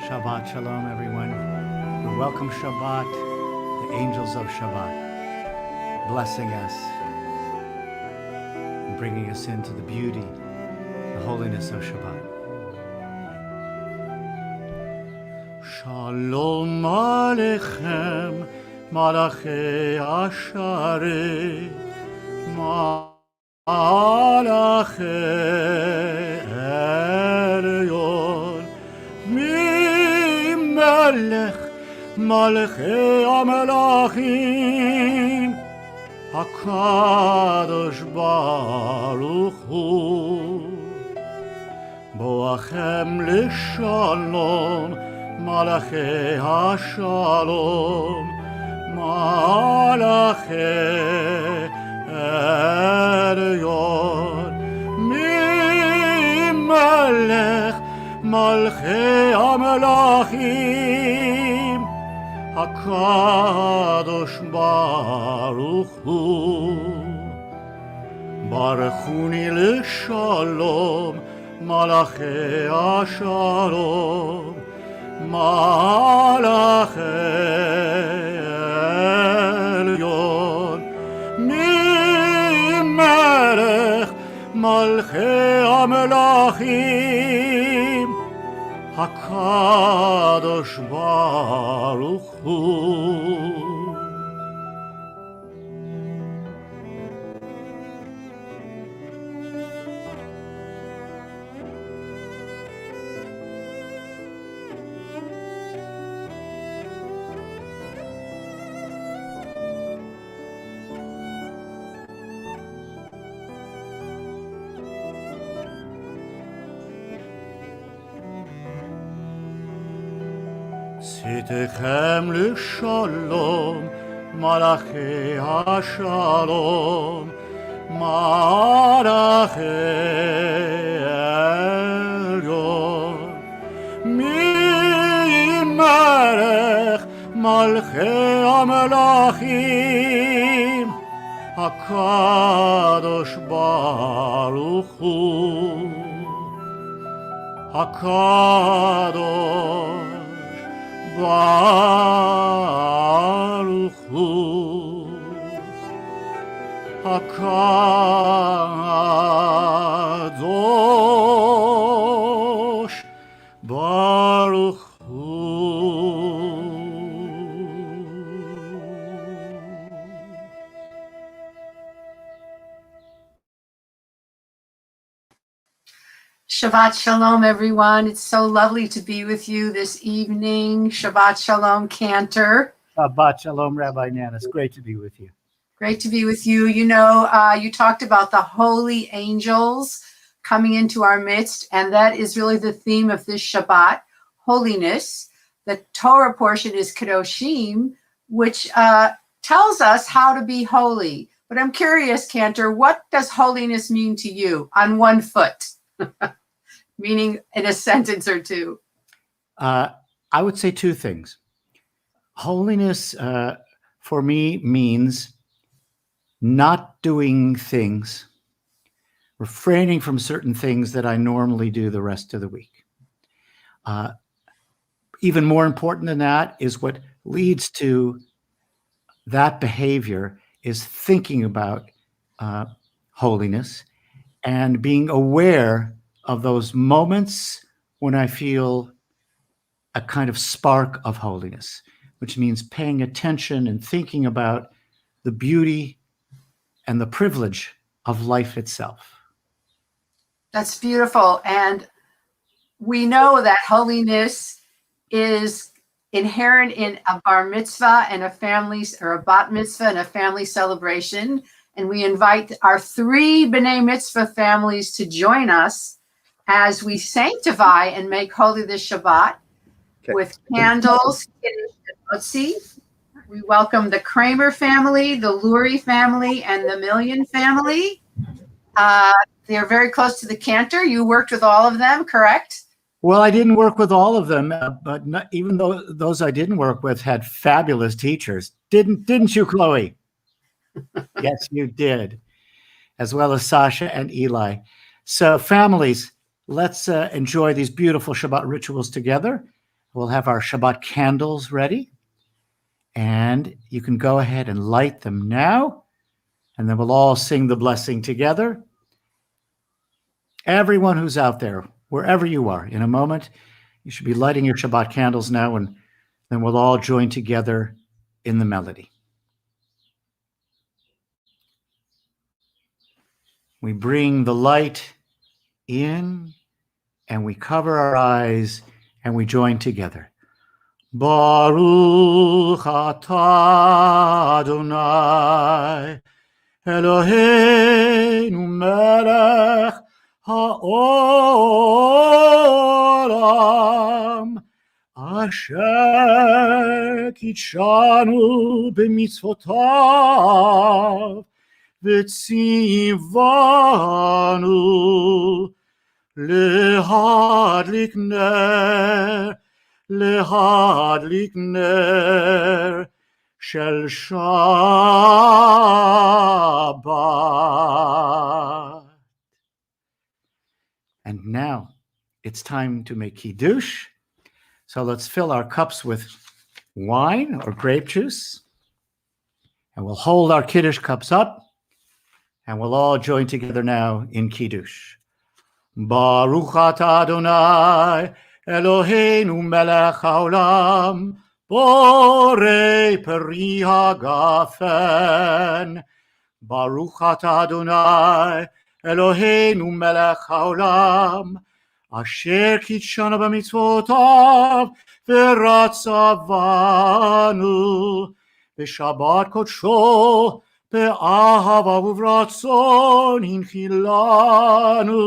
Shabbat Shalom, everyone. We welcome Shabbat, the angels of Shabbat, blessing us and bringing us into the beauty, the holiness of Shabbat. Shalom Aleichem, Malachei Asharei, Malachei Elyon, Melech, Malachei HaMelachim, HaKadosh Baruch Hu, Boachem L'Shalom, Malachei HaShalom, Malachei Elyon, Melech, Malchei HaMelachim, HaKadosh Baruch Hu, Baruchuni L'Shalom, Malachei HaShalom, Malachei Elyon, Melech, Malchei HaMelachim, HaKadosh Baruch Hu. Tzitechem L'Shalom, Malachei HaShalom, Malachei Elyon, Melech, Malchei HaMelachim, HaKadosh Baruch Hu, HaKadosh Baruch Hu, HaKadosh Baruch Hu. Shabbat Shalom, everyone. It's so lovely to be with you this evening. Shabbat Shalom, Cantor. Shabbat Shalom, Rabbi Nanus. Great to be with you. Great to be with you. You know, you talked about the holy angels coming into our midst, and that is really the theme of this Shabbat, holiness. The Torah portion is Kedoshim, which tells us how to be holy. But I'm curious, Cantor, what does holiness mean to you on one foot? Meaning in a sentence or two. I would say two things. Holiness for me means not doing things, refraining from certain things that I normally do the rest of the week. Even more important than that is what leads to that behavior is thinking about holiness and being aware of those moments when I feel a kind of spark of holiness, which means paying attention and thinking about the beauty and the privilege of life itself. That's beautiful. And we know that holiness is inherent in a bar mitzvah and a family, or a bat mitzvah and a family celebration. And we invite our 3 B'nai Mitzvah families to join us as we sanctify and make holy this Shabbat with candles, kiddush, and motzi. We welcome the Kramer family, the Lurie family, and the Million family. They're very close to the Cantor. You worked with all of them, correct? Well, I didn't work with all of them, but even though those I didn't work with had fabulous teachers. Didn't you, Chloe? Yes, you did, as well as Sasha and Eli. So families, let's enjoy these beautiful Shabbat rituals together. we'll have our Shabbat candles ready. And you can go ahead and light them now. And then we'll all sing the blessing together. Everyone who's out there, wherever you are, in a moment, you should be lighting your Shabbat candles now, and then we'll all join together in the melody. We bring the light in, and we cover our eyes, and we join together. Baruch atah Adonai Eloheinu melech ha'olam asher kitshanu b'mitzvotav v'tzivanu lehadlik ner shel Shabbat. And now it's time to make Kiddush. So let's fill our cups with wine or grape juice. And we'll hold our Kiddush cups up. And we'll all join together now in Kiddush. Baruch atah Adonai Eloheinu melech haolam borei peri hagafen. Baruch atah Adonai Eloheinu melech haolam asher kitshanu b'mitzvotav v'ratzavanu b'shabbat kodsho be'ahava uvratzon hinchilanu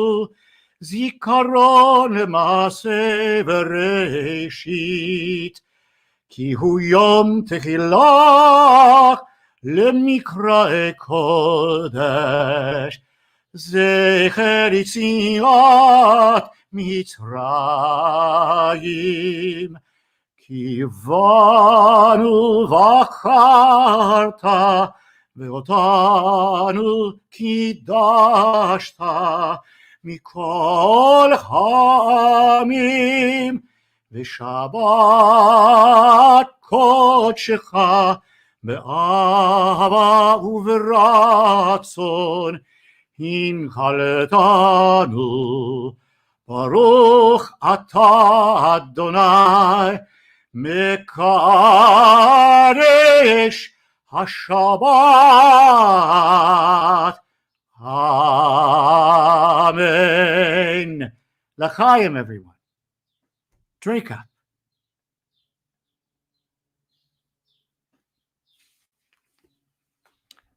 zikaron lema'aseh v'reishit ki hu yom techilach lemikra'e kodesh zecher yitziat mitzrayim ki vanu v'acharta ve'otanu kidashta mikol ha'amim v'shabbat kodshecha be'ahava uv'ratzon hinchaletanu. Baruch atah Adonai mekadesh haShabbat. Amen. L'chaim, everyone. Drink up.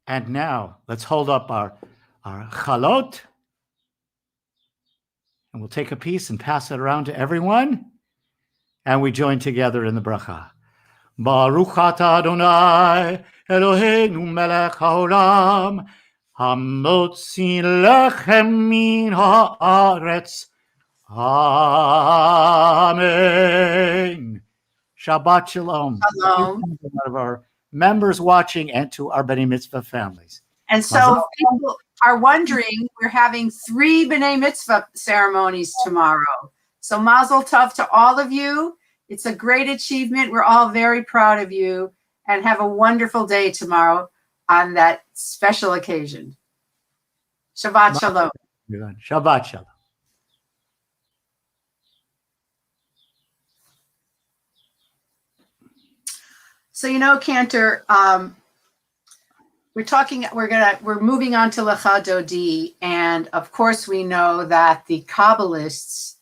And now let's hold up our chalot. And we'll take a piece and pass it around to everyone. And we join together in the bracha. Baruch atah Adonai Eloheinu melech haolam hamotzi lechem min haaretz. Amen. Shabbat shalom. Shalom. One of our members watching and to our B'nai Mitzvah families. And so people are wondering, we're having 3 B'nai Mitzvah ceremonies tomorrow. So mazel tov to all of you. It's a great achievement. We're all very proud of you, and have a wonderful day tomorrow on that special occasion. Shabbat shalom. Shabbat shalom. So, Cantor, we're moving on to Lecha Dodi, and of course we know that the Kabbalists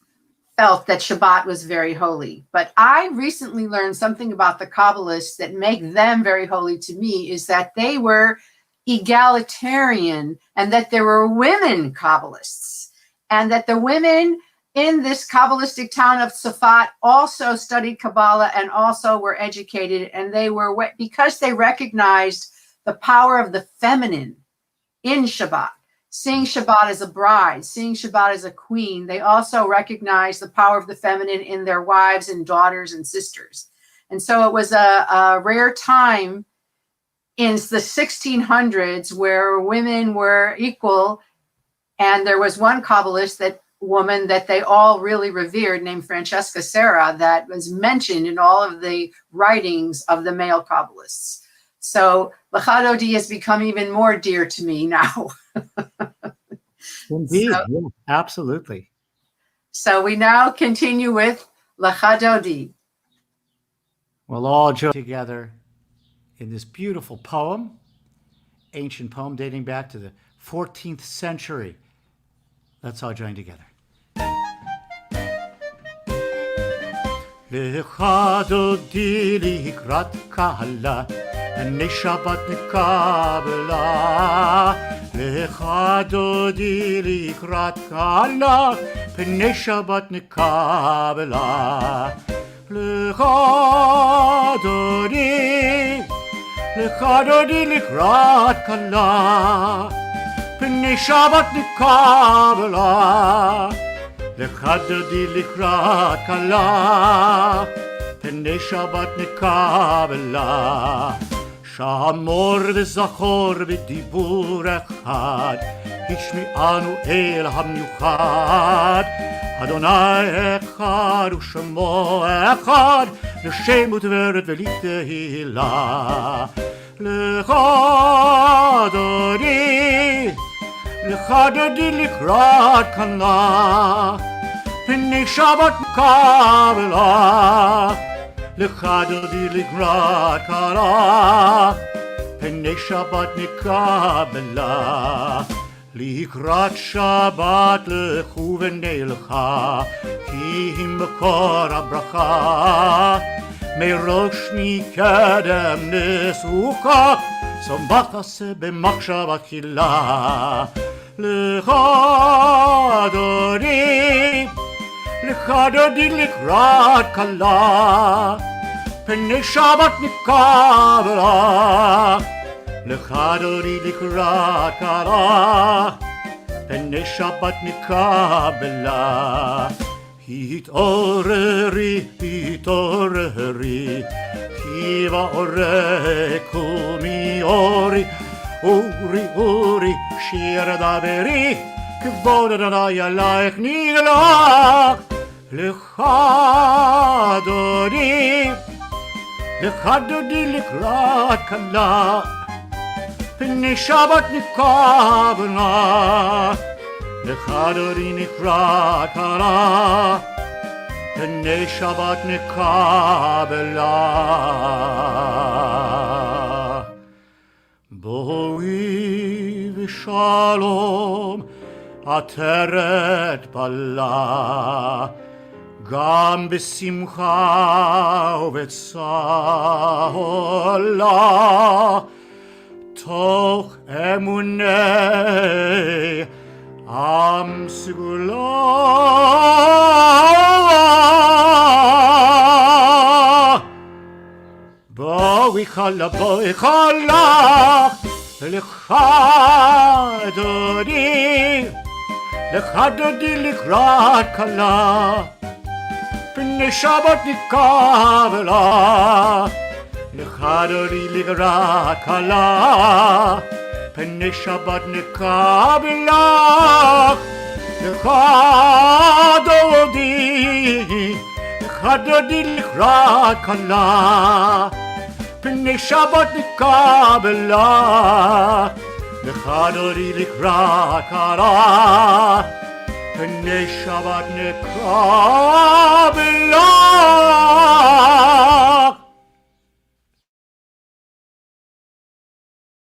felt that Shabbat was very holy. But I recently learned something about the Kabbalists that make them very holy to me, is that they were egalitarian, and that there were women Kabbalists, and that the women in this Kabbalistic town of Tzfat also studied Kabbalah and also were educated, and they were, because they recognized the power of the feminine in Shabbat, seeing Shabbat as a bride, seeing Shabbat as a queen. They also recognized the power of the feminine in their wives and daughters and sisters. And so it was a rare time in the 1600s where women were equal. And there was one Kabbalist that woman that they all really revered named Francesca Serra that was mentioned in all of the writings of the male Kabbalists. So Lecha Dodi has become even more dear to me now. Indeed, yeah, absolutely. So we now continue with Lecha Dodi. We'll all join together in this beautiful poem, ancient poem dating back to the 14th century. Let's all join together. Lecha Dodi likrat kala, pnei Shabbat nekabela. Lecha Dodi likrat kala, pnei Shabbat nekabela. Lecha Dodi likrat kala, pnei Shabbat nekabela. Lecha Dodi likrat kala, pnei Shabbat nekabela. Shamor v'zachor v'dibur echad, Hishmi'anu el hamiuchad. Adonai echad u'shemo echad, L'shem u'tveret v'litehila. Lecha Dodi likrat kala, pnei Shabbat nekabela. Lecha Dodi likrat kala, pnei Shabbat nekabela. Likrat Shabbat lechu v'nelcha, ki him makor habracha. Merosh mikedem nesucha, Sombachase b'machshava tchila. Lecha Dodi likrat kala, pnei Shabbat nekabela. Lecha Dodi likrat kala, pnei Shabbat nekabela. Hitoreri, ki va'oreh kumi ori, uri, shir daveri, k'vod Adonai alayich niglach. Lecha Dodi likrat kala, pnei Shabbat nekabela. Lecha Dodi likrat kala, pnei Shabbat nekabela. Boi v'shalom ateret bala, gam b'simcha u'b'tzahola, toch emunei am segula. Boi chala, Lecha Dodi likrat kala, pnei Shabbat nekabela. Lecha Dodi likrat kala, pnei Shabbat nekabela. Lecha Dodi likrat kala, pnei Shabbat nekabela. Lecha Dodi likrat kala, pnei Shabbat nekabela.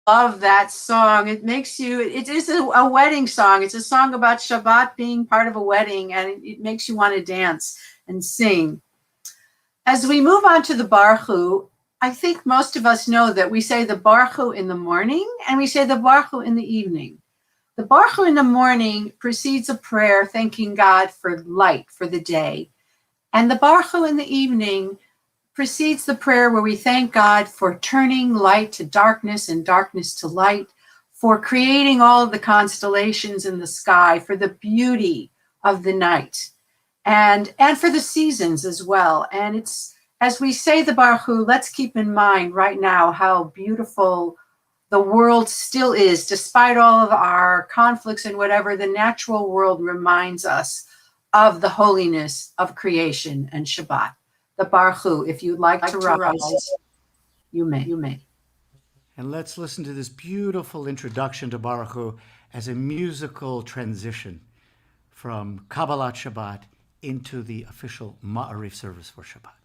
Love that song. It makes you, it is a wedding song. It's a song about Shabbat being part of a wedding, and it makes you want to dance and sing. As we move on to the Baruch Hu, I think most of us know that we say the Baruch Hu in the morning and we say the Baruch Hu in the evening. The Baruch Hu in the morning precedes a prayer thanking God for light for the day. And the Baruch Hu in the evening precedes the prayer where we thank God for turning light to darkness and darkness to light, for creating all of the constellations in the sky, for the beauty of the night, and for the seasons as well. And it's, as we say the Baruch Hu, let's keep in mind right now how beautiful the world still is, despite all of our conflicts and whatever, the natural world reminds us of the holiness of creation and Shabbat. The Baruch Hu, if you'd like to rise, you may. And let's listen to this beautiful introduction to Baruch Hu as a musical transition from Kabbalat Shabbat into the official Ma'ariv service for Shabbat.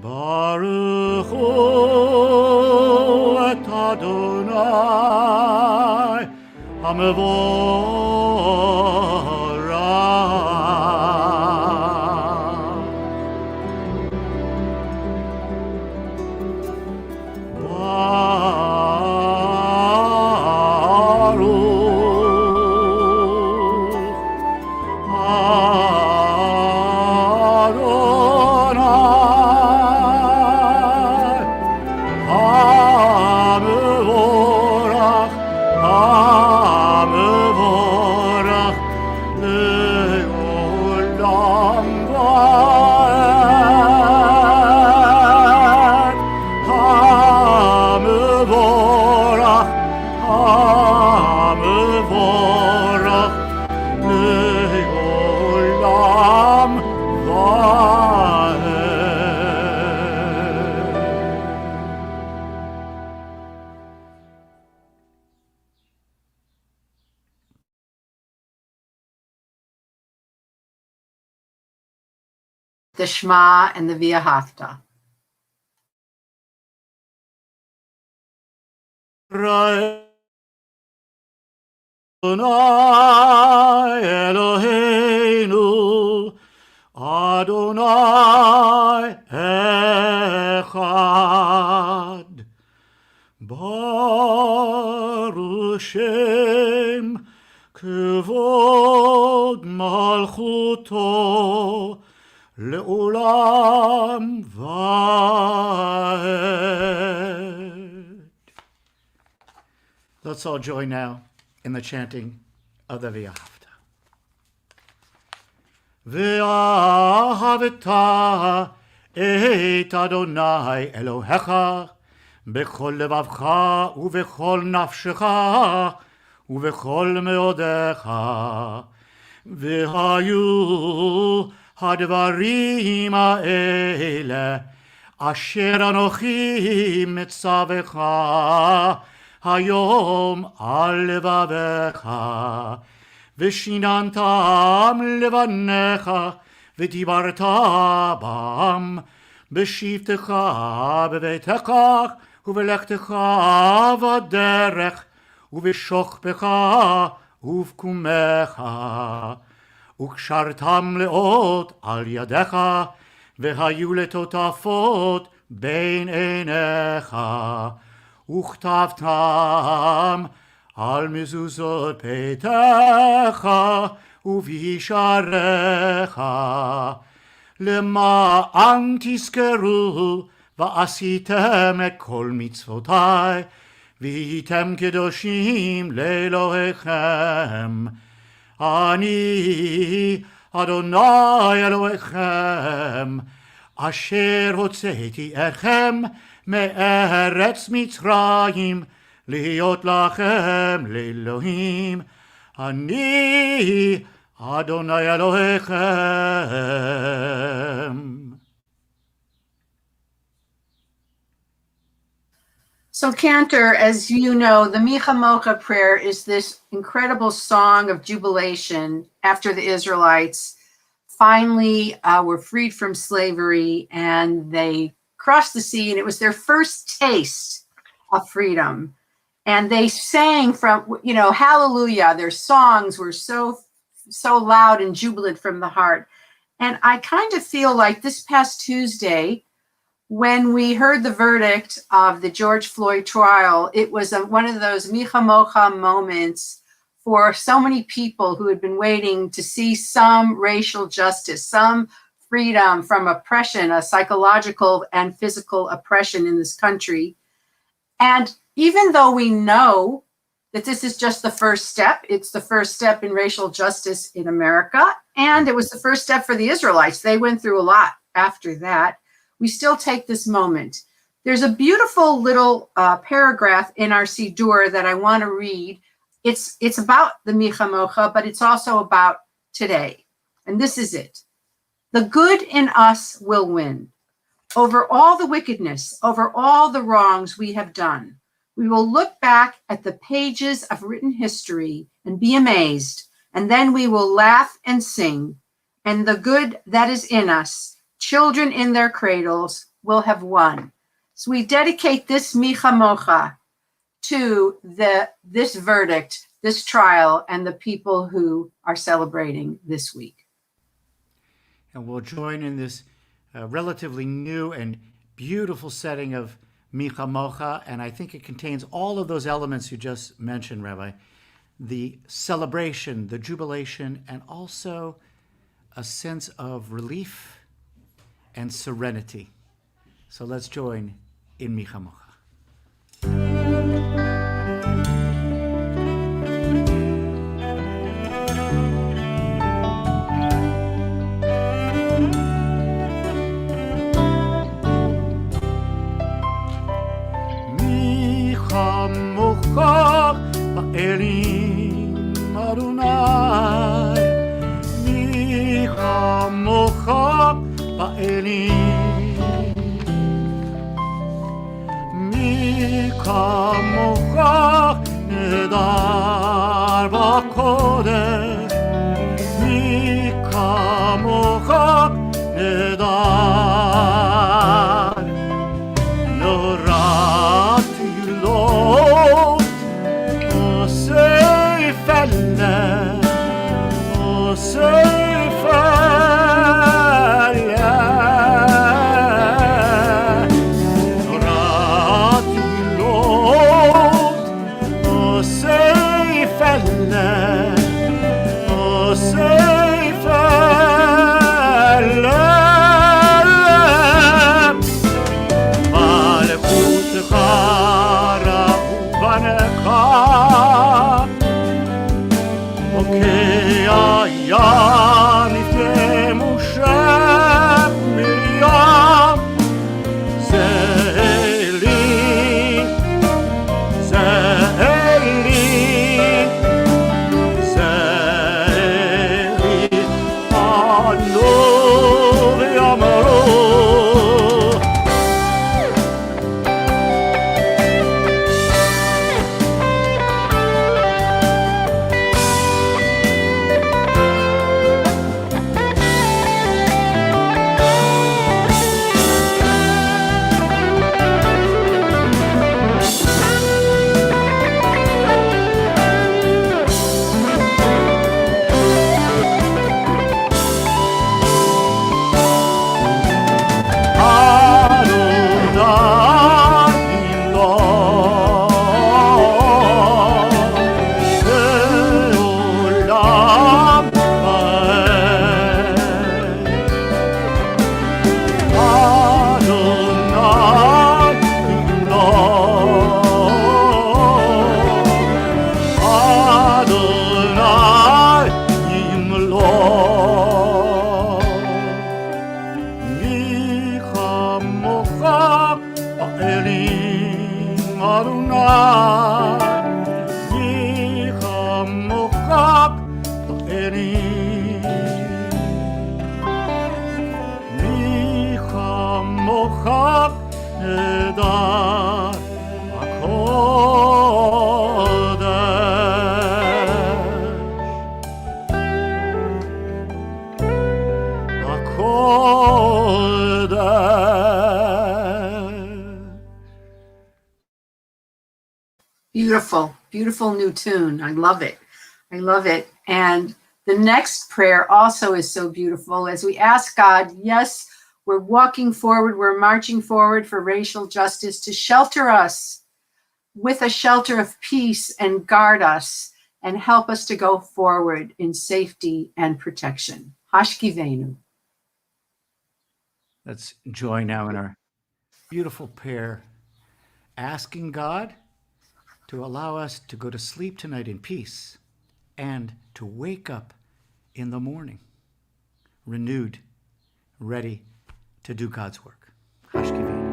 Baruch Hu et Adonai The Shema and the V'ahavta. Adonai Eloheinu, Adonai Echad. Baruch Shem Kevod Malchuto Le'olam Va'ed. Let's all join now in the chanting of the V'ahavta. V'ahavta et Adonai Elohecha b'chol levavcha u'v'chol nafshecha u'v'chol meodecha v'hayu hadvarim ha'ele asher anochi mitzavecha hayom al levavecha v'shinantam levanecha v'dibarta bam b'shivtecha b'veitecha ובלכתך בדרך, ובשוכבך ובקומך, וקשרתם לאות על ידיך, והיו לטוטפות בין עיניך, וכתבתם על מזוזות ביתך ובישעריך, למען תזכרו ועשיתם את כל מצוותי, והייתם קדושים לאלוהיכם. אני אדוני אלוהיכם, אשר הוצאתי אתכם מארץ מצרים, להיות לכם לאלוהים, אני אדוני אלוהיכם. So, Cantor, as you know, the Micha Mocha prayer is this incredible song of jubilation after the Israelites finally were freed from slavery and they crossed the sea, and it was their first taste of freedom. And they sang from, hallelujah. Their songs were so loud and jubilant from the heart. And I kind of feel like this past Tuesday, when we heard the verdict of the George Floyd trial, it was one of those Micha Mocha moments for so many people who had been waiting to see some racial justice, some freedom from oppression, a psychological and physical oppression in this country. And even though we know that this is just the first step, it's the first step in racial justice in America, and it was the first step for the Israelites. They went through a lot after that. We still take this moment. There's a beautiful little paragraph in our Siddur that I want to read. It's about the Micha Mocha, but it's also about today. And this is it. The good in us will win. Over all the wickedness, over all the wrongs we have done, we will look back at the pages of written history and be amazed, and then we will laugh and sing, and the good that is in us, children in their cradles, will have won. So we dedicate this Micha Mocha to this verdict, this trial, and the people who are celebrating this week. And we'll join in this relatively new and beautiful setting of Micha Mocha, and I think it contains all of those elements you just mentioned, Rabbi. The celebration, the jubilation, and also a sense of relief and serenity. So let's join in Micha Mocha. Micha Mocha ba'elim Adonai, Micha Mocha ba'elim, mi kamocha nedar b'kodesh, mi kamocha nedar, norat yilot osei feleh, osei feleh. Adonai, Yichamochak Ta'eni, Yichamochak Edar Beautiful, beautiful new tune. I love it. I love it. And the next prayer also is so beautiful as we ask God, yes, we're walking forward, we're marching forward for racial justice to shelter us with a shelter of peace and guard us and help us to go forward in safety and protection. Hashkivenu. Let's join now in our beautiful prayer, asking God to allow us to go to sleep tonight in peace and to wake up in the morning renewed, ready to do God's work. Hashkivenu.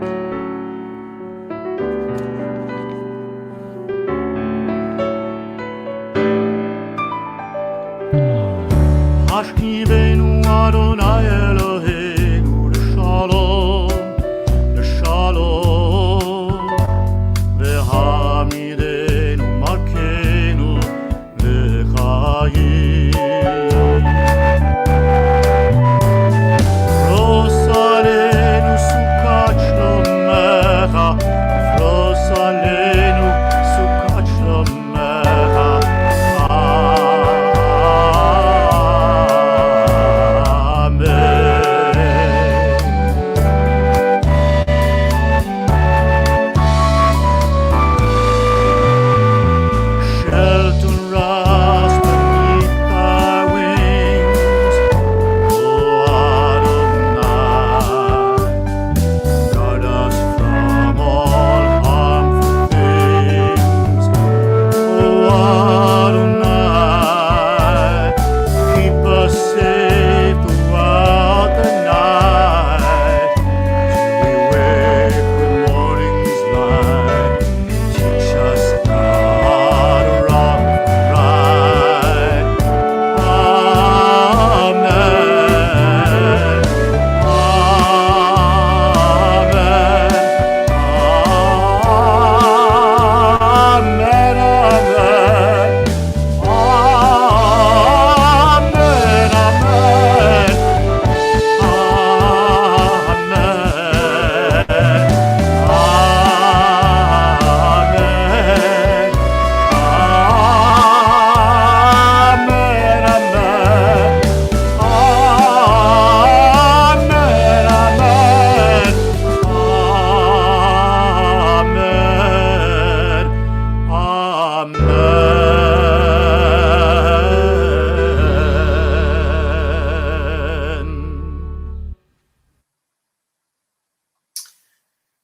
Hashkivenu Adonai Eloheinu l'shalom, l'shalom, v'hamidenu malkeinu l'chaim. Fros aleinu sukat shlomecha, fros aleinu sukat shlomecha.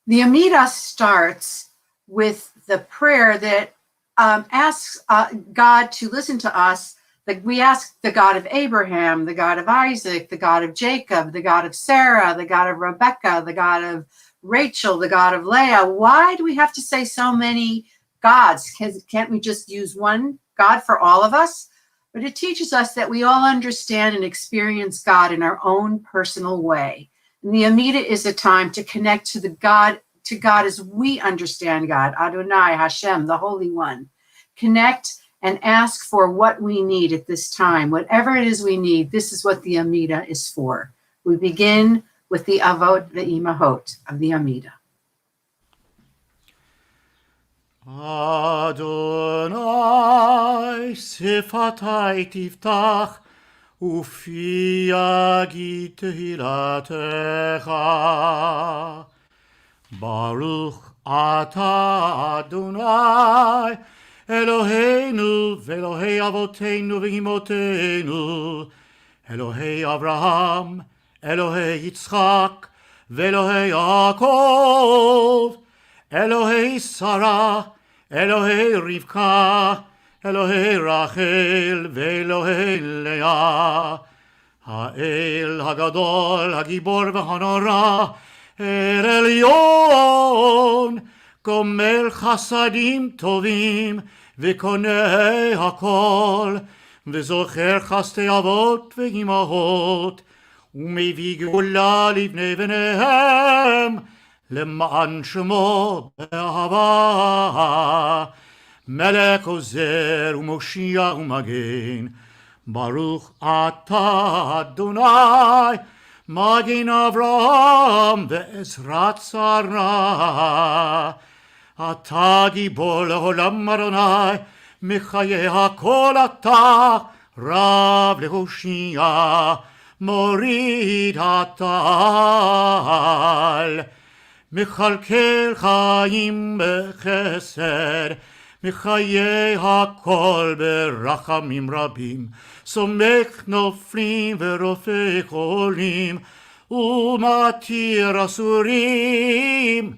The Amida starts with the prayer that asks God to listen to us. Like we ask the God of Abraham, the God of Isaac, the God of Jacob, the God of Sarah, the God of Rebecca, the God of Rachel, the God of Leah. Why do we have to say so many gods? Can't we just use one God for all of us? But it teaches us that we all understand and experience God in our own personal way. And the Amida is a time to connect to God as we understand God, Adonai, Hashem, the Holy One. Connect and ask for what we need at this time. Whatever it is we need, this is what the Amida is for. We begin with the Avot ve'imahot of the Amida. Adonai sifatai tiftach ufi yagid tehilatecha. Baruch ata Adonai Eloheinu ve'Elohei avoteinu ve'imotenu, Elohei Avraham, Elohei Yitzchak, ve'Elohei Yaakov, Elohei Sarah, Elohei Rivka, Elohei Rachel, ve'Elohei Leah, Ha'el Hagadol, Hagibor v'Hanora, El Elyon, גומל חסדים טובים וקונה הכל, וזוכר חסדי אבות ואימהות, ומביא גאולה לבני בניהם, למען שמו באהבה. מלך עוזר ומושיע ומגן, ברוך אתה אדוני, מגן אברהם ועזרת שרה. אתה גיבור לעולם אדוני, מחיי הכל אתה, רב להושיע, מוריד הטל. מכלכל חיים בחסד, מחיי הכל ברחמים רבים, סומך נופלים ורופא חולים, ומתיר אסורים,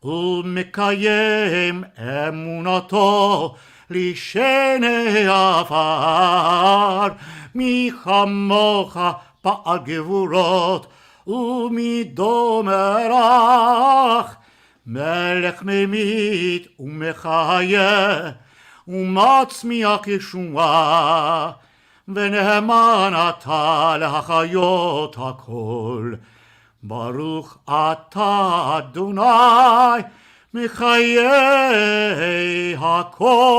ומקיים אמונתו לשני עפר. מי כמוך פעל גבורות ומידו מלך, מלך ממית ומחיה ומצמיח ישועה, ונאמן אתה להחיות הכל. ברוך אתה אדוני מחיי הכל.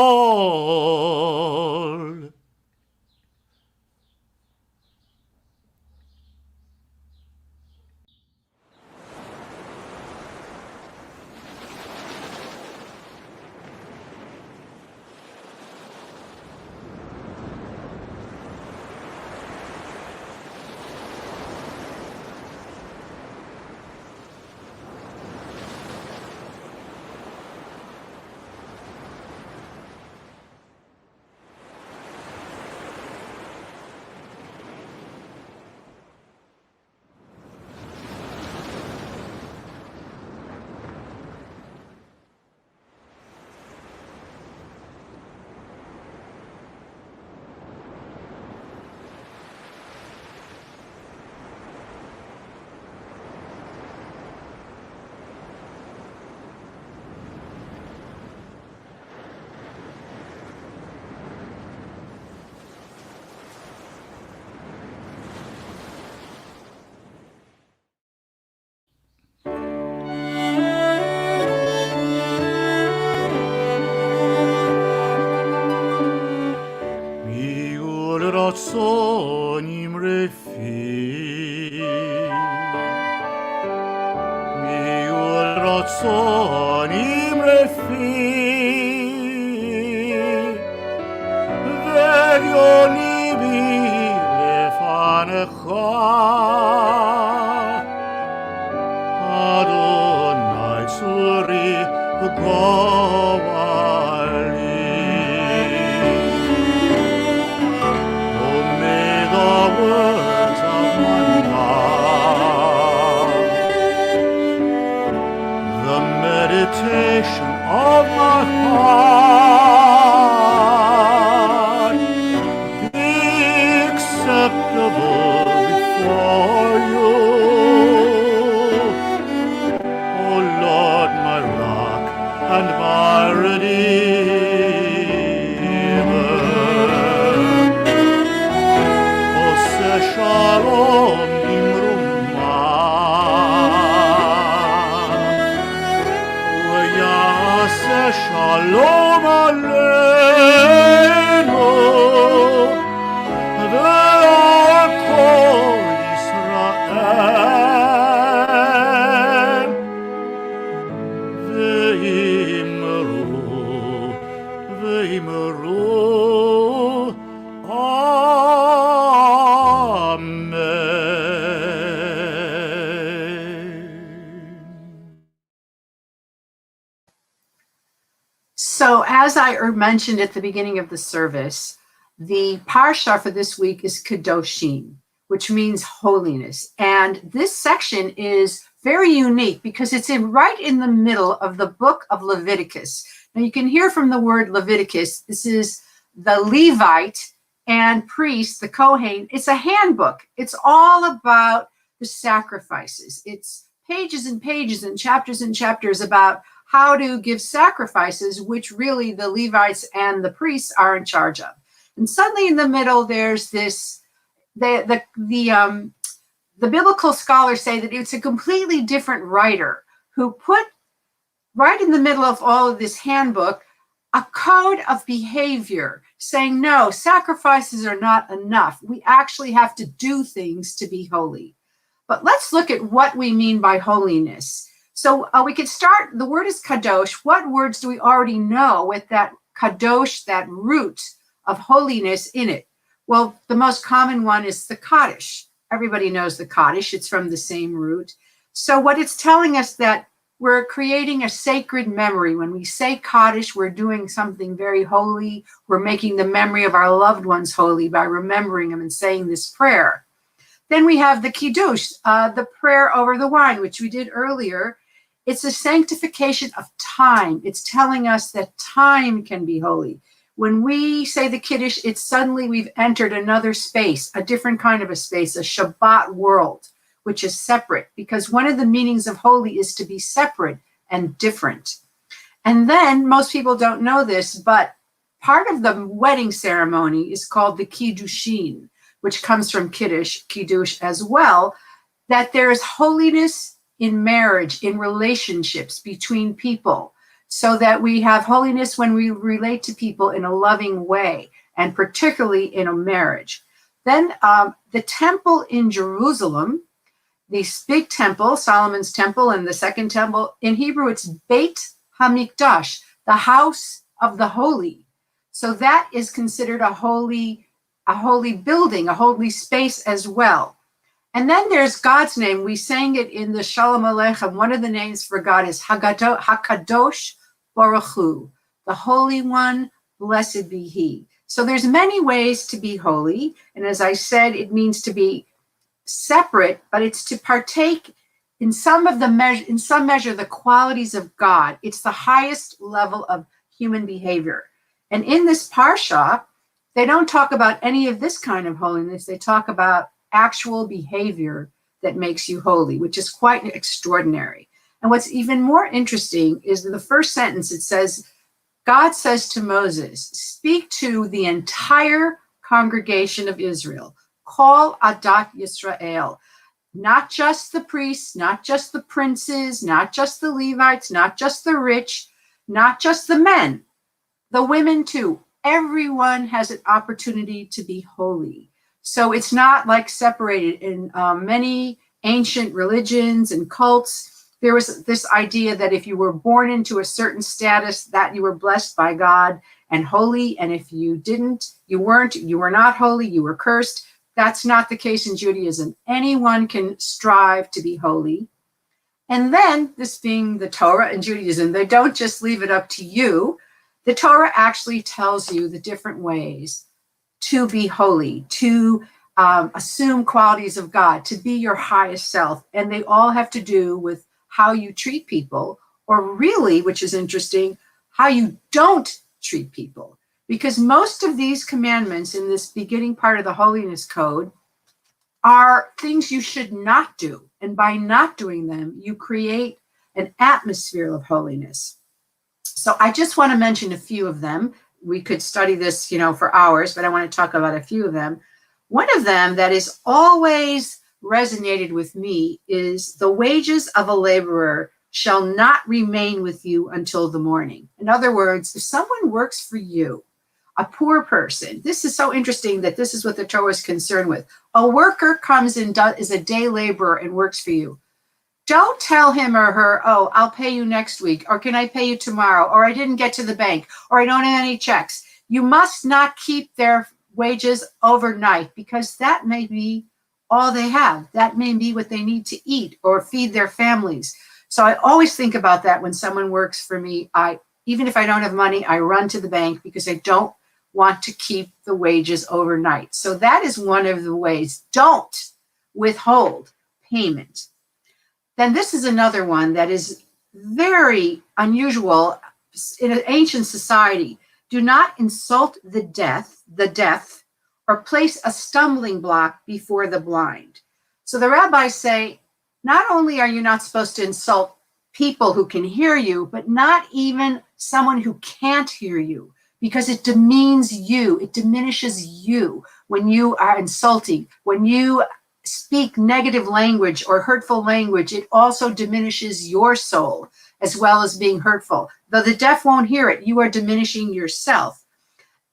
רצונים רפי, מיול רצונים רפי, ויוני בי לפניך, אדוני צורי וגואלי. Words of my mouth, the meditation of my heart, be acceptable before you, O Lord, my rock and my redeemer. Shalom Imruma, V'yaseh Shalom Aleinu, V'al Kol Yisrael, V'imru, So, as I mentioned at the beginning of the service, the parsha for this week is Kedoshim, which means holiness. And this section is very unique because it's right in the middle of the book of Leviticus. Now, you can hear from the word Leviticus, this is the Levite and priest, the Kohen. It's a handbook. It's all about the sacrifices. It's pages and pages and chapters about how to give sacrifices, which really the Levites and the priests are in charge of. And suddenly in the middle, there's this, the biblical scholars say that it's a completely different writer who put right in the middle of all of this handbook a code of behavior saying, no, sacrifices are not enough. We actually have to do things to be holy. But let's look at what we mean by holiness. So we could start, the word is kadosh. What words do we already know with that kadosh, that root of holiness in it? Well, the most common one is the Kaddish. Everybody knows the Kaddish. It's from the same root. So what it's telling us that we're creating a sacred memory. When we say Kaddish, we're doing something very holy. We're making the memory of our loved ones holy by remembering them and saying this prayer. Then we have the Kiddush, the prayer over the wine, which we did earlier. It's a sanctification of time. It's telling us that time can be holy. When we say the Kiddush, it's suddenly we've entered another space, a different kind of a space, a Shabbat world, which is separate, because one of the meanings of holy is to be separate and different. And then most people don't know this, but part of the wedding ceremony is called the Kiddushin, which comes from Kiddush as well, that there is holiness in marriage, in relationships between people, so that we have holiness when we relate to people in a loving way, and particularly in a marriage. Then the temple in Jerusalem, this big temple, Solomon's temple, and the second temple, in Hebrew, it's Beit HaMikdash, the house of the holy. So that is considered a holy building, a holy space as well. And then there's God's name. We sang it in the Shalom Aleichem. One of the names for God is Hakadosh Baruch Hu, the Holy One, blessed be He. So there's many ways to be holy. And as I said, it means to be separate, but it's to partake in some measure the qualities of God. It's the highest level of human behavior. And in this parsha, they don't talk about any of this kind of holiness. They talk about actual behavior that makes you holy, which is quite extraordinary. And what's even more interesting is in the first sentence, it says, God says to Moses, speak to the entire congregation of Israel. Call Adat Yisrael, not just the priests, not just the princes, not just the Levites, not just the rich, not just the men, the women too. Everyone has an opportunity to be holy. So it's not like separated. In many ancient religions and cults, there was this idea that if you were born into a certain status, that you were blessed by God and holy, and if you didn't, you were not holy, you were cursed. That's not the case in Judaism. Anyone can strive to be holy. And then, this being the Torah in Judaism, they don't just leave it up to you. The Torah actually tells you the different ways to be holy, to assume qualities of God, to be your highest self. And they all have to do with how you treat people, or really, which is interesting, how you don't treat people. Because most of these commandments in this beginning part of the Holiness Code are things you should not do. And by not doing them, you create an atmosphere of holiness. So I just want to mention a few of them. We could study this, for hours, but I want to talk about a few of them. One of them that is always resonated with me is the wages of a laborer shall not remain with you until the morning. In other words, if someone works for you, a poor person, this is so interesting that this is what the Torah is concerned with. A worker comes and is a day laborer and works for you. Don't tell him or her, oh, I'll pay you next week, or can I pay you tomorrow, or I didn't get to the bank, or I don't have any checks. You must not keep their wages overnight, because that may be all they have. That may be what they need to eat or feed their families. So I always think about that when someone works for me. Even if I don't have money, I run to the bank because I don't want to keep the wages overnight. So that is one of the ways. Don't withhold payment. Then this is another one that is very unusual in an ancient society. Do not insult the deaf, or place a stumbling block before the blind. So the rabbis say, not only are you not supposed to insult people who can hear you, but not even someone who can't hear you, because it demeans you. It diminishes you when you are insulting. When you speak negative language or hurtful language, it also diminishes your soul as well as being hurtful. Though the deaf won't hear it, you are diminishing yourself.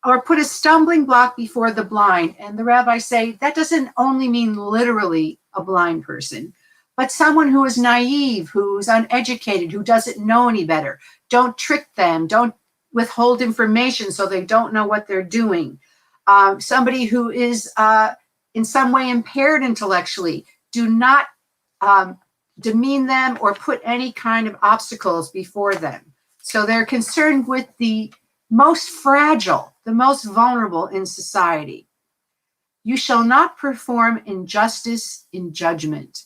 Or put a stumbling block before the blind. And the rabbis say that doesn't only mean literally a blind person, but someone who is naive, who's uneducated, who doesn't know any better. Don't trick them. Don't withhold information so they don't know what they're doing. Somebody who is in some way impaired intellectually, do not demean them or put any kind of obstacles before them. So they're concerned with the most fragile, the most vulnerable in society. You shall not perform injustice in judgment.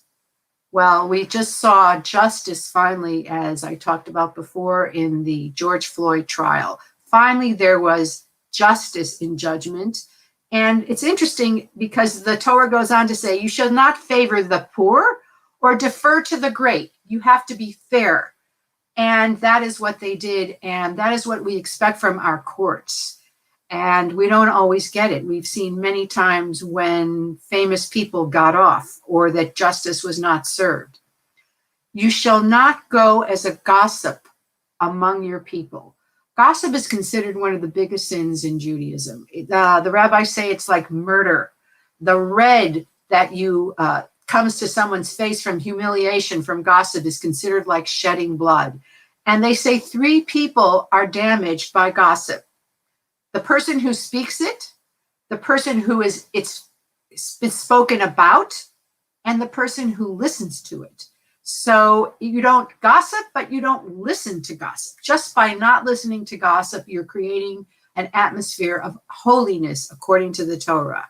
Well, we just saw justice finally, as I talked about before in the George Floyd trial. Finally, there was justice in judgment. And it's interesting because the Torah goes on to say, you shall not favor the poor or defer to the great. You have to be fair. And that is what they did. And that is what we expect from our courts. And we don't always get it. We've seen many times when famous people got off or that justice was not served. You shall not go as a gossip among your people. Gossip is considered one of the biggest sins in Judaism. The rabbis say it's like murder. The red that comes to someone's face from humiliation, from gossip, is considered like shedding blood. And they say 3 people are damaged by gossip. The person who speaks it, the person who it's spoken about, and the person who listens to it. So you don't gossip, but you don't listen to gossip. Just by not listening to gossip, you're creating an atmosphere of holiness according to the Torah.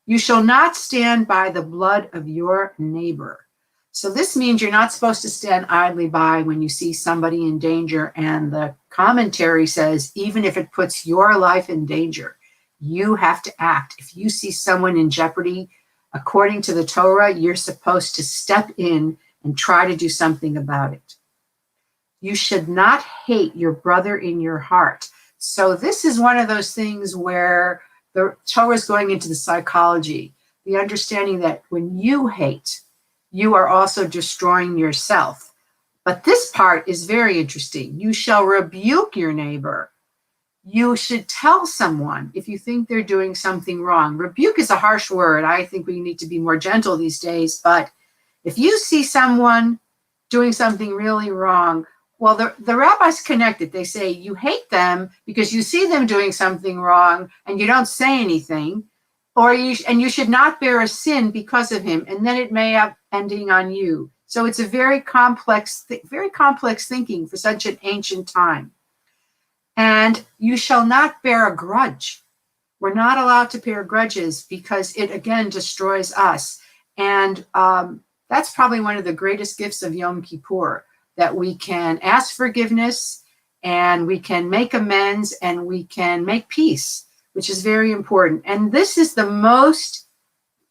You shall not stand by the blood of your neighbor. So this means you're not supposed to stand idly by when you see somebody in danger. And the commentary says, even if it puts your life in danger, you have to act. If you see someone in jeopardy, according to the Torah, you're supposed to step in and try to do something about it. You should not hate your brother in your heart. So this is one of those things where the Torah is going into the psychology, the understanding that when you hate, you are also destroying yourself. But this part is very interesting. You shall rebuke your neighbor. You should tell someone if you think they're doing something wrong. Rebuke is a harsh word. I think we need to be more gentle these days. But if you see someone doing something really wrong, well, the rabbis connect it. They say you hate them because you see them doing something wrong and you don't say anything, and you should not bear a sin because of him, and then it may have ending on you. So it's a very complex thinking for such an ancient time. And you shall not bear a grudge. We're not allowed to bear grudges because it, again, destroys us. And that's probably one of the greatest gifts of Yom Kippur, that we can ask forgiveness and we can make amends and we can make peace, which is very important. And this is the most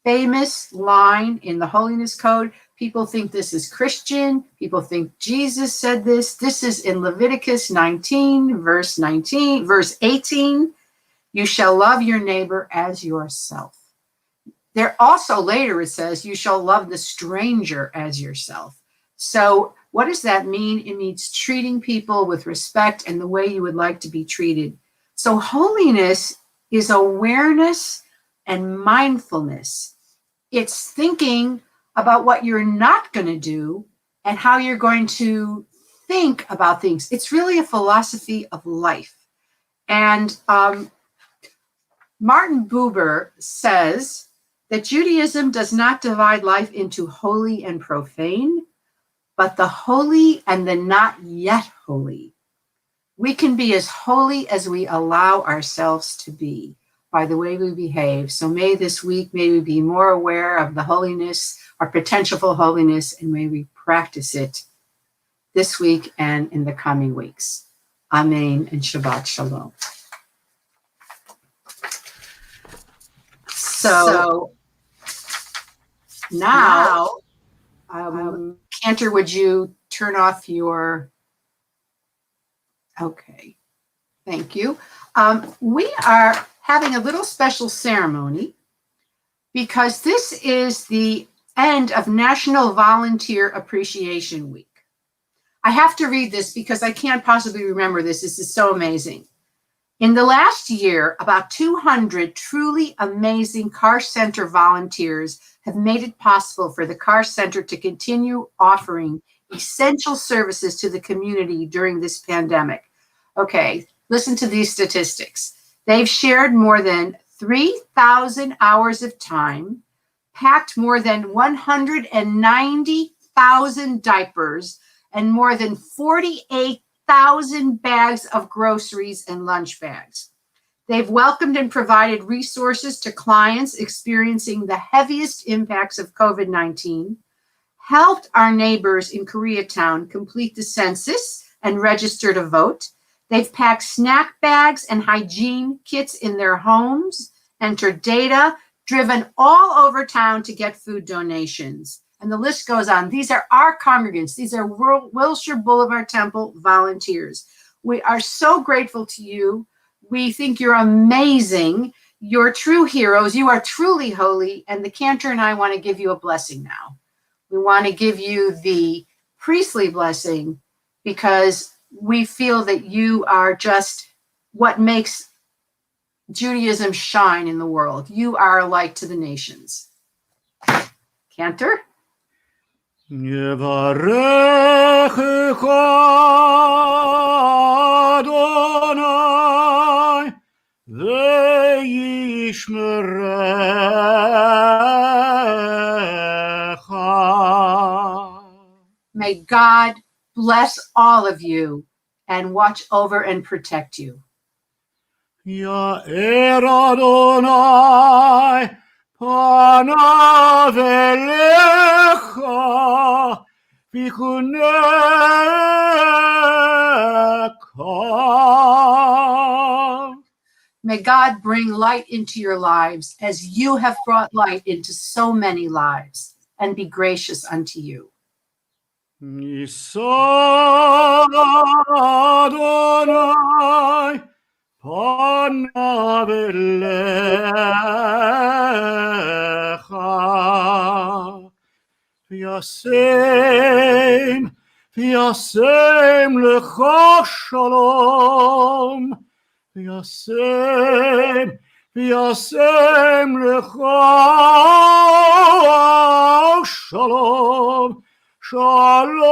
famous line in the Holiness Code. People think this is Christian. People think Jesus said this. This is in Leviticus 19, verse 18. You shall love your neighbor as yourself. There also later it says you shall love the stranger as yourself. So what does that mean? It means treating people with respect and the way you would like to be treated. So holiness is awareness and mindfulness. It's thinking about what you're not going to do and how you're going to think about things. It's really a philosophy of life. And Martin Buber says that Judaism does not divide life into holy and profane, but the holy and the not yet holy. We can be as holy as we allow ourselves to be by the way we behave. So may this week, may we be more aware of the holiness, our potential for holiness, and may we practice it this week and in the coming weeks. Amen and Shabbat Shalom. So now, Cantor, would you turn off your, okay, thank you. We are having a little special ceremony because this is the end of National Volunteer Appreciation Week. I have to read this because I can't possibly remember this. This is so amazing. In the last year, about 200 truly amazing Car Center volunteers have made it possible for the Car Center to continue offering essential services to the community during this pandemic. Okay, listen to these statistics. They've shared more than 3,000 hours of time, packed more than 190,000 diapers, and more than 48,000 bags of groceries and lunch bags. They've welcomed and provided resources to clients experiencing the heaviest impacts of COVID-19, helped our neighbors in Koreatown complete the census and register to vote. They've packed snack bags and hygiene kits in their homes, entered data, driven all over town to get food donations. And the list goes on. These are our congregants. These are Wilshire Boulevard Temple volunteers. We are so grateful to you. We think you're amazing. You're true heroes. You are truly holy. And the Cantor and I want to give you a blessing now. We want to give you the priestly blessing because we feel that you are just what makes Judaism shine in the world. You are a light to the nations. Cantor? Yevarechecha Adonai ve'yishmerecha. May God bless all of you and watch over and protect you. Ya'er Adonai panav elecha v'chuneka. May God bring light into your lives as you have brought light into so many lives, and be gracious unto you. Yisa Adonai panav elecha v'yasem lecha shalom v'yasem lecha shalom. Shalom,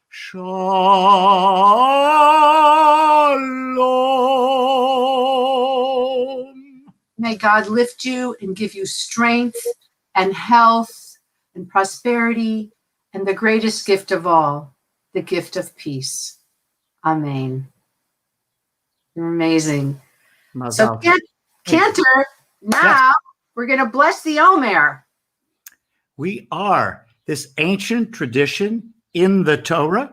shalom. May God lift you and give you strength and health and prosperity and the greatest gift of all, the gift of peace. Amen. You're amazing. So, Cantor, now we're going to bless the Omer. We are this ancient tradition in the Torah.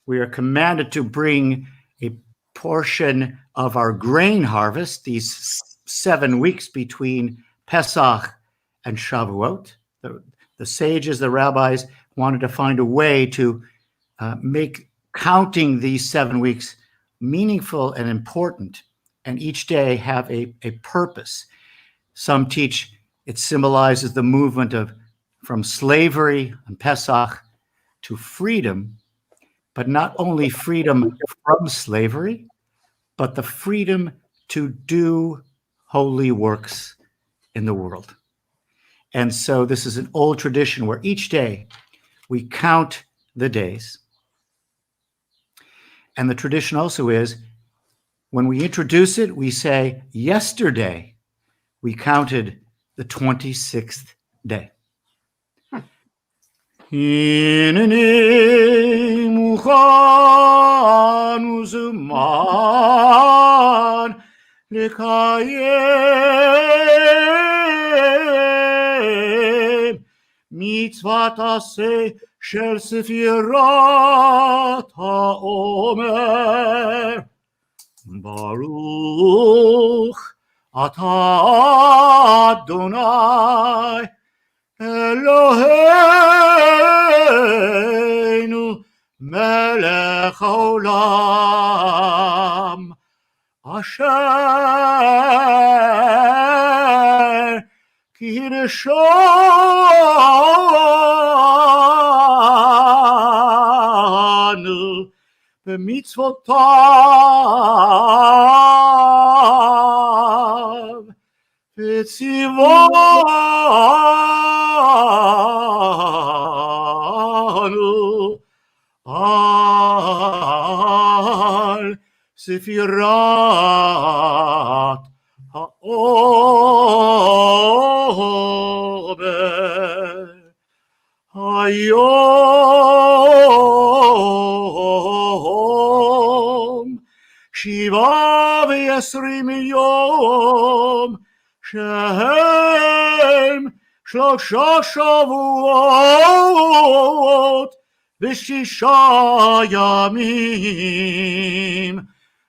We are commanded to bring a portion of our grain harvest, these 7 weeks between Pesach and Shavuot. The sages, the rabbis, wanted to find a way to make counting these 7 weeks meaningful and important, and each day have a purpose. Some teach it symbolizes the movement from slavery on Pesach to freedom, but not only freedom from slavery, but the freedom to do holy works in the world. And so this is an old tradition where each day we count the days. And the tradition also is when we introduce it, we say, yesterday we counted the 26th day. Hineni mukhan uzuman lekayem mitzvat aseh shel sefirat haomer Baruch Atah Adonai Eloheinu melech haolam asher kirshanu b'mitzvotav v'tzivanu al sefirat ha'omer hayom shiva v'yesrim yom shehem shlosha shavuot v'shisha yamim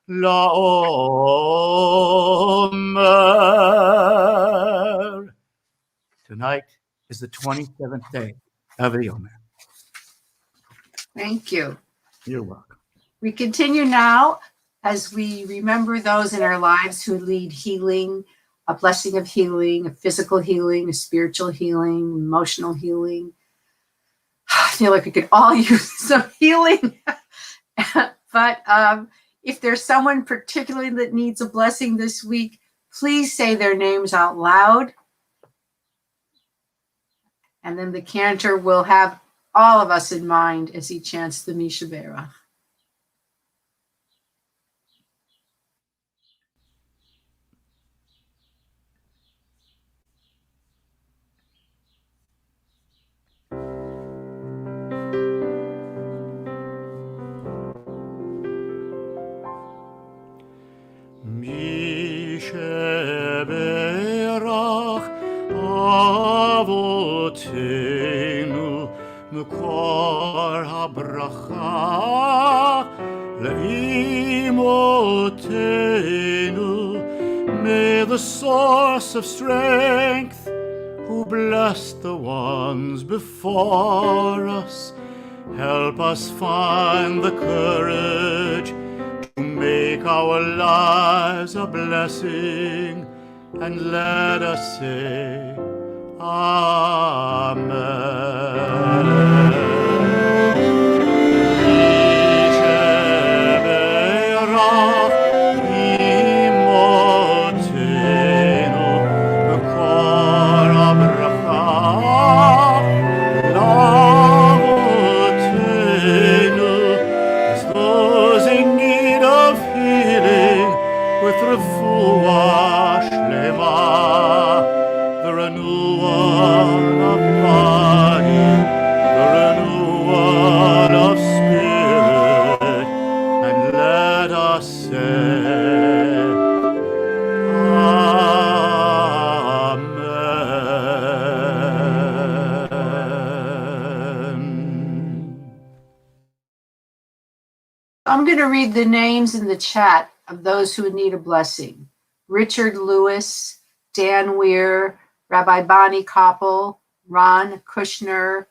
la'omer. Tonight is the 27th day of the Omer. Thank you. You're welcome. We continue now as we remember those in our lives who lead healing, a blessing of healing, a physical healing, a spiritual healing, emotional healing. I feel like we could all use some healing. But if there's someone particularly that needs a blessing this week, please say their names out loud. And then the Cantor will have all of us in mind as he chants the Mishaberach. Mishaberach avotenu mekor habracha leimotenu. May the source of strength, who blessed the ones before us, help us find the courage to make our lives a blessing, and let us say Amen. I'm going to read the names in the chat of those who need a blessing. Richard Lewis, Dan Weir, Rabbi Bonnie Koppel, Ron Kushner,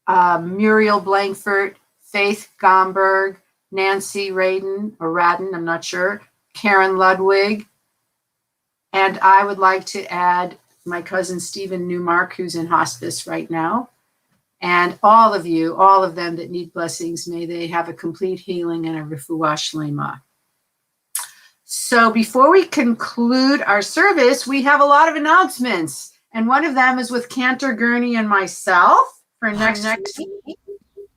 Muriel Blankford, Faith Gomberg, Nancy Radin, or Radin, I'm not sure, Karen Ludwig, and I would like to add my cousin Stephen Newmark, who's in hospice right now. And all of you, all of them that need blessings, may they have a complete healing and a refuah shlema. So before we conclude our service, we have a lot of announcements. And one of them is with Cantor, Gurney, and myself for next week.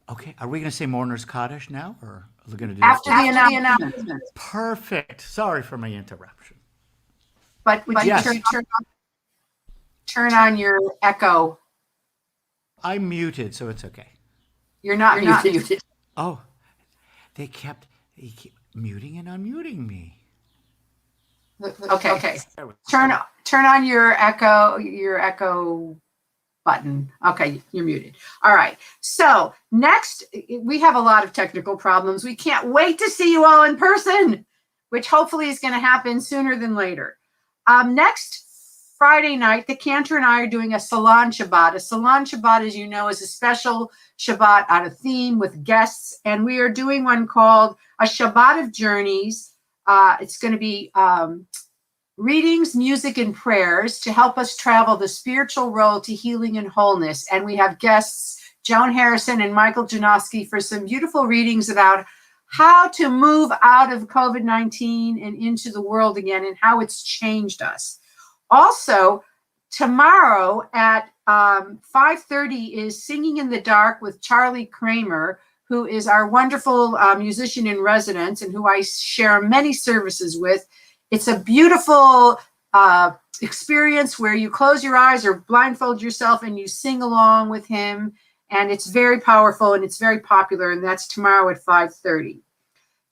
Okay, are we going to say Mourner's Kaddish now, or are we going to do After the announcement? Perfect. Sorry for my interruption. But would you Yes. turn on your echo? I'm muted, so it's okay. You're not muted. Oh, they keep muting and unmuting me. Okay. Turn on your echo button. Okay, you're muted. All right. So next, we have a lot of technical problems. We can't wait to see you all in person, which hopefully is going to happen sooner than later. Next Friday night, the Cantor and I are doing a Salon Shabbat. A Salon Shabbat, as you know, is a special Shabbat on a theme with guests. And we are doing one called a Shabbat of Journeys. It's going to be readings, music, and prayers to help us travel the spiritual road to healing and wholeness. And we have guests, Joan Harrison and Michael Janowski, for some beautiful readings about how to move out of COVID-19 and into the world again and how it's changed us. Also, tomorrow at 5:30 is Singing in the Dark with Charlie Kramer, who is our wonderful musician in residence and who I share many services with. It's a beautiful experience where you close your eyes or blindfold yourself and you sing along with him. And it's very powerful and it's very popular. And that's tomorrow at 5:30.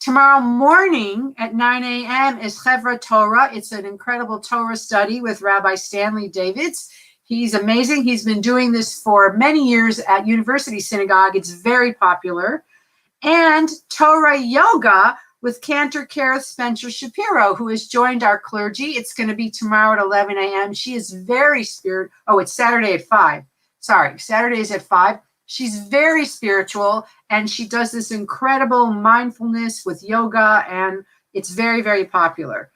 Tomorrow morning at 9 a.m. is Chevra Torah. It's an incredible Torah study with Rabbi Stanley Davids. He's amazing. He's been doing this for many years at University Synagogue. It's very popular. And Torah Yoga with Cantor Kareth Spencer Shapiro, who has joined our clergy. It's going to be tomorrow at 11 a.m. She is very spiritual. Oh, it's Saturday at 5. Sorry, Saturday is at 5. She's very spiritual, and she does this incredible mindfulness with yoga, and it's very, very popular.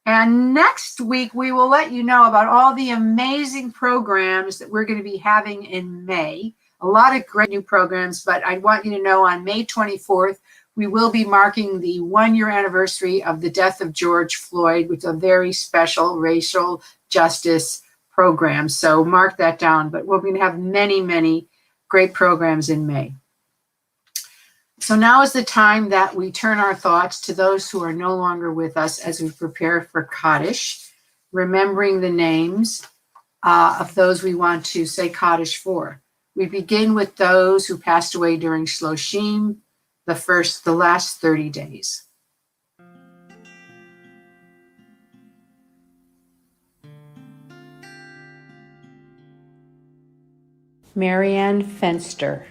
And next week, we will let you know about all the amazing programs that we're going to be having in May. A lot of great new programs, but I want you to know on May 24th, we will be marking the 1-year anniversary of the death of George Floyd with a very special racial justice program. So mark that down, but we're going to have many, many great programs in May. So now is the time that we turn our thoughts to those who are no longer with us as we prepare for Kaddish, remembering the names of those we want to say Kaddish for. We begin with those who passed away during Shloshim, the last 30 days. Marianne Fenster,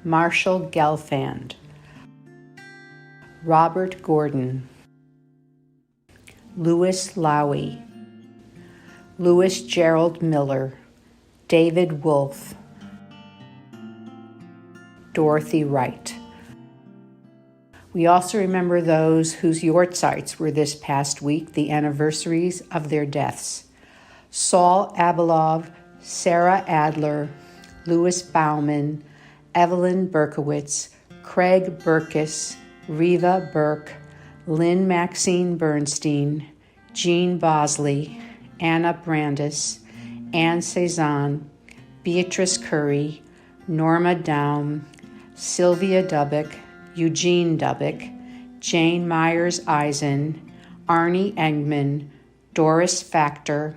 Marshall Gelfand, Robert Gordon, Louis Lowy, Louis Gerald Miller, David Wolfe, Dorothy Wright. We also remember those whose yortzites were this past week, the anniversaries of their deaths. Saul Abalov, Sarah Adler, Louis Bauman, Evelyn Berkowitz, Craig Burkus, Reva Burke, Lynn Maxine Bernstein, Jean Bosley, Anna Brandis, Anne Cezanne, Beatrice Curry, Norma Daum, Sylvia Dubbock, Eugene Dubbock, Jane Myers Eisen, Arnie Engman, Doris Factor,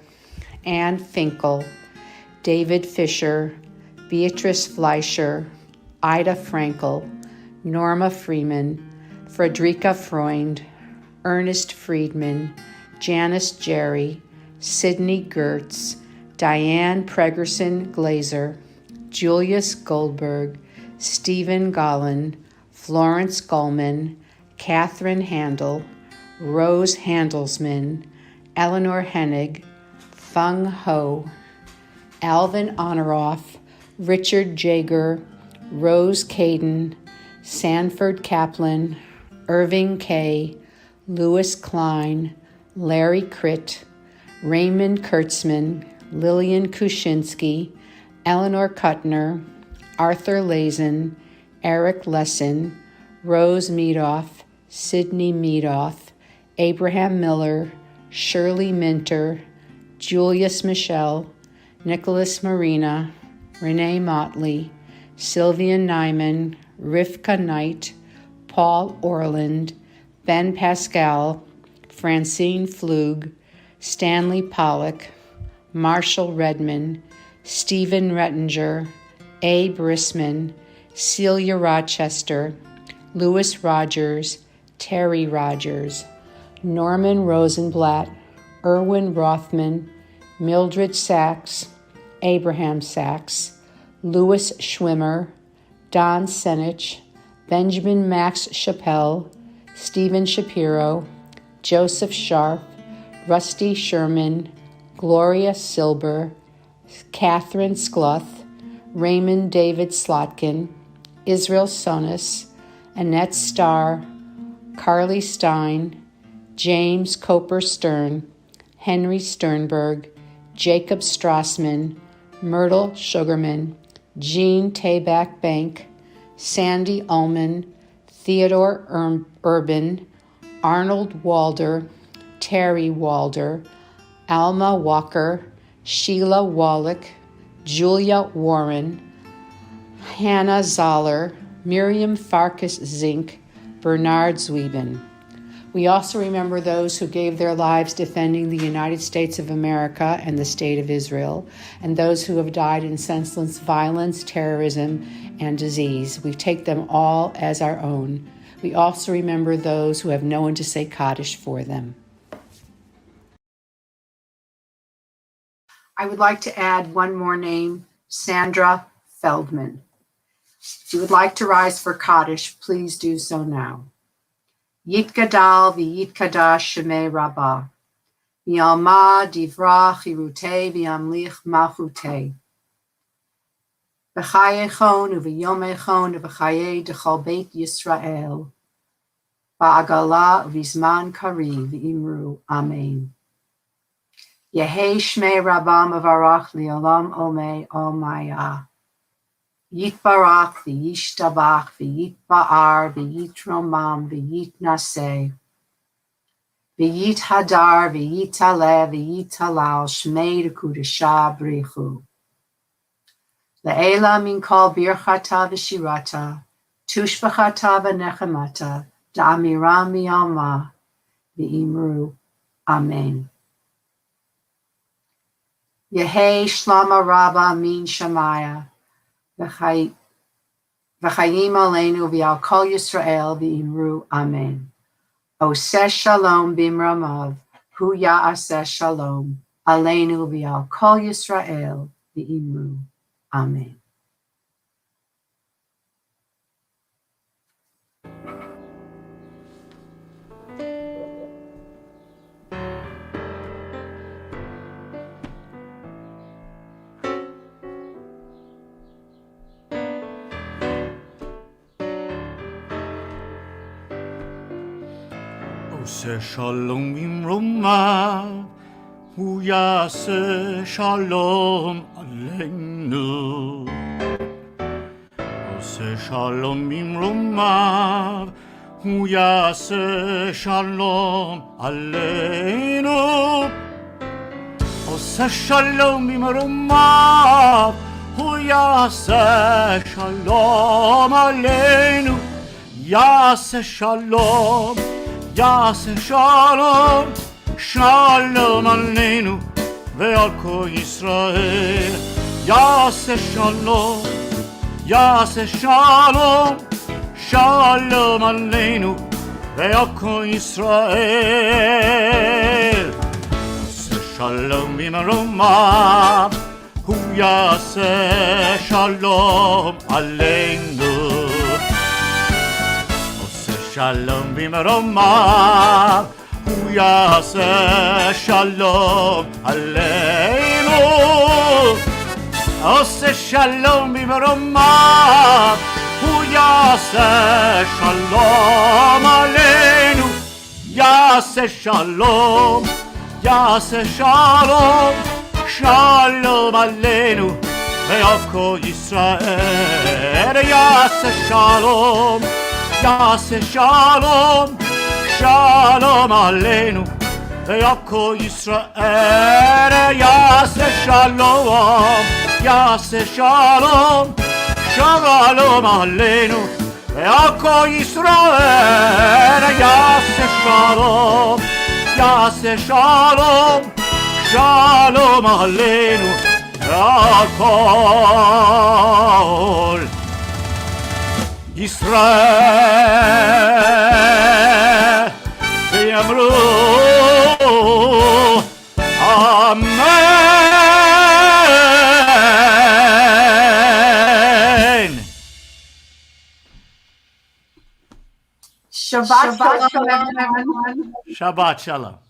Anne Finkel, David Fisher, Beatrice Fleischer, Ida Frankel, Norma Freeman, Frederica Freund, Ernest Friedman, Janice Jerry, Sidney Gertz, Diane Pregerson Glazer, Julius Goldberg, Stephen Gollin, Florence Gullman, Catherine Handel, Rose Handelsman, Eleanor Hennig, Fung Ho, Alvin Honoroff, Richard Jager, Rose Caden, Sanford Kaplan, Irving Kay, Louis Klein, Larry Critt, Raymond Kurtzman, Lillian Kushinsky, Eleanor Kuttner, Arthur Lazen, Eric Lesson, Rose Meadoff, Sidney Meadoff, Abraham Miller, Shirley Minter, Julius Michel, Nicholas Marina, Renee Motley, Sylvia Nyman, Rivka Knight, Paul Orland, Ben Pascal, Francine Flug, Stanley Pollock, Marshall Redman, Stephen Rettinger, A. Brisman, Celia Rochester, Louis Rogers, Terry Rogers, Norman Rosenblatt, Erwin Rothman, Mildred Sachs, Abraham Sachs, Louis Schwimmer, Don Senich, Benjamin Max Chappelle, Stephen Shapiro, Joseph Sharp, Rusty Sherman, Gloria Silber, Catherine Skloth, Raymond David Slotkin, Israel Sonis, Annette Starr, Carly Stein, James Coper Stern, Henry Sternberg, Jacob Strassman, Myrtle Sugarman, Jean Tabak Bank, Sandy Ullman, Theodore Urban, Arnold Walder, Terry Walder, Alma Walker, Sheila Wallach, Julia Warren, Hannah Zoller, Miriam Farkas Zink, Bernard Zwieben. We also remember those who gave their lives defending the United States of America and the State of Israel, and those who have died in senseless violence, terrorism, and disease. We take them all as our own. We also remember those who have no one to say Kaddish for them. I would like to add one more name, Sandra Feldman. If you would like to rise for Kaddish, please do so now. Yitgadal v'yitkadash shemei Rabbah, v'yalma divra chirutei v'yamlich malchutei, v'chayechon u'v'yomechon u'v'chayei dechol beit Yisrael, ba'agala u'v'zman kari v'imru, Amen. Yehei shmei Rabbah mavarach li'olam omei olmaya. Yitbarach v'yishtabach v'yitba'ar v'yitromam v'yitnaseh v'yithadar v'yitaleh v'yitalal shmei d'kudashah brichu. Le'ela min kol birchata v'shirata tushbachata v'nechemata da'amiram miyalma v'imru. Amen. Yehei shlama rabba min shamaya V'chayim aleinu v'al kol Yisrael v'imru, Amen. Oseh shalom b'imramav, hu ya'aseh shalom, aleinu v'al kol Yisrael v'imru, Amen. עושה שלום במרומיו, הוא יעשה שלום עלינו. עושה שלום במרומיו, הוא יעשה שלום עלינו. עושה שלום במרומיו, הוא יעשה שלום עלינו. יעשה שלום, יעשה שלום, שלום עלינו ועל כל ישראל. יעשה שלום, יעשה שלום, שלום עלינו ועל כל ישראל. יעשה שלום במרומיו, הוא יעשה שלום עלינו. שלום במרומיו, הוא יעשה שלום עלינו. עושה שלום במרומיו, הוא יעשה שלום עלינו. יעשה שלום, יעשה שלום, שלום עלינו ועל כל ישראל. יעשה שלום, יעשה שלום, שלום עלינו ועל כל ישראל. יעשה שלום, יעשה שלום, שלום עלינו ועל כל ישראל. יעשה שלום, יעשה שלום, שלום עלינו ועל כל ישראל ויאמרו אמן. Shabbat shalom, everyone. Shabbat shalom.